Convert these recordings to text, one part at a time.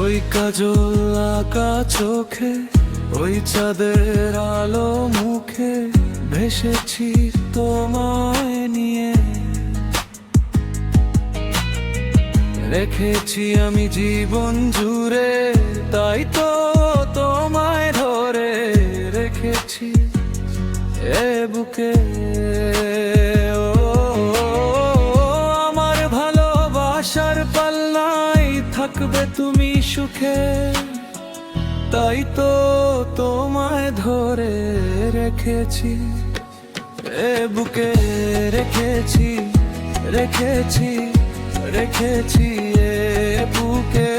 ওই কাজল আঁকা চোখে, ওই চাঁদের আলো মুখে, ভেসেছি তোমায় নিয়ে। রেখেছি আমি জীবন জুড়ে, তাই তো তোমায় ধরে রেখেছি এ বুকে। ও আমার ভালোবাসার পাল্লায় থাকবে তুমি সুখে, তাই তো তোমায় ধরে রেখেছি এ বুকে। রেখেছি রেখেছি রেখেছি এ বুকে,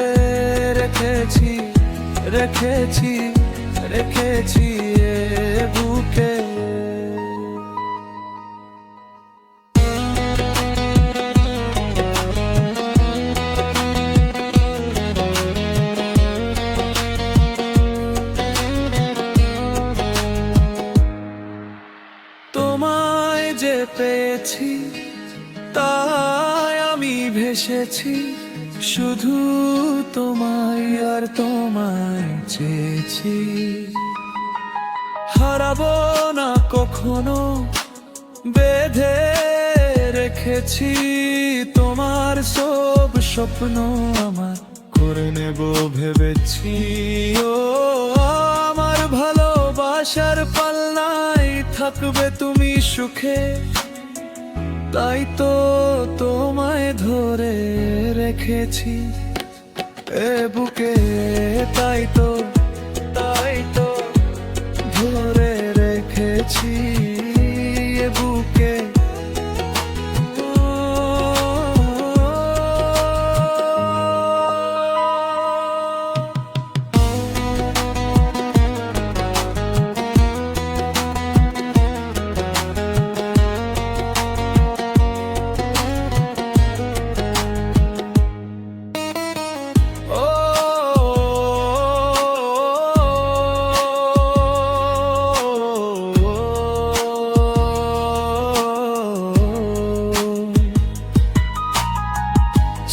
রেখেছি রেখেছি রেখেছি এ বুকে। তোমায় যে পেয়েছি, তাই আমি ভেসেছি, শুধু তোমায় আর তোমায় চেয়েছি। হারাবো না কখনো, বেঁধে রেখেছি তোমার সব স্বপ্ন আমার করে নেব ভেবেছি। ও আমার ভালোবাসার পাল্লায় থাকবে তুমি সুখে, তাই তো তোমায় ধরে রেখেছি এ বুকে। তাই তো ধরে রেখেছি এ বুকে।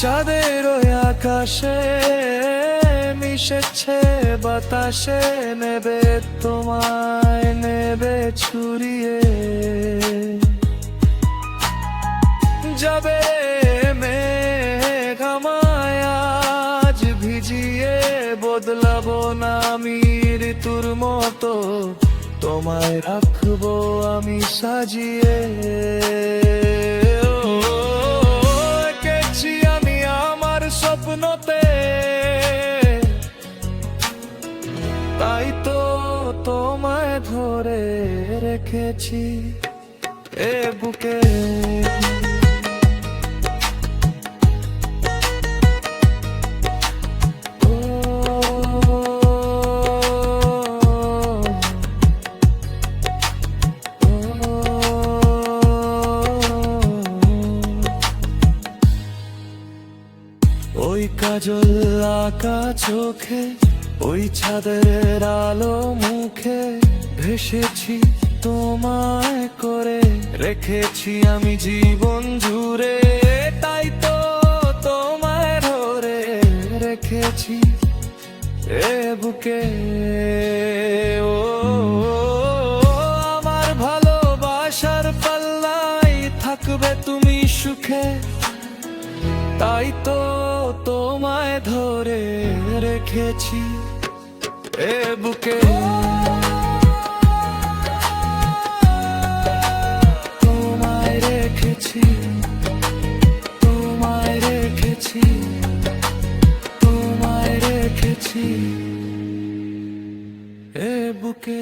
চাঁদের ওই আকাশে মিশেছে বাতাসে, নেবে তোমায় নেবে ছুরিয়ে। যাবে মেঘ আমায় আজ ভিজিয়ে, বদলাবো না আমি ঋতুর মতো, তোমায় রাখবো আমি সাজিয়ে। স্বপ্নতে তাই তো তোমায় ধরে রেখেছি এ বুকে। ওই কাজল আঁকা চোখে, ওই চাঁদের আলো মুখে, ভেসেছি তোমায় করে রেখেছি আমি জীবন জুড়ে, তাই তো তোমায় ধরে রেখেছি এ বুকে। ও আমার ভালোবাসার পাল্লায় থাকবে তুমি সুখে, তাই তো তোমায় ধরে রেখেছি এ বুকে। তোমায় রেখেছি, তোমায় রেখেছি, তোমায় রেখেছি এ বুকে।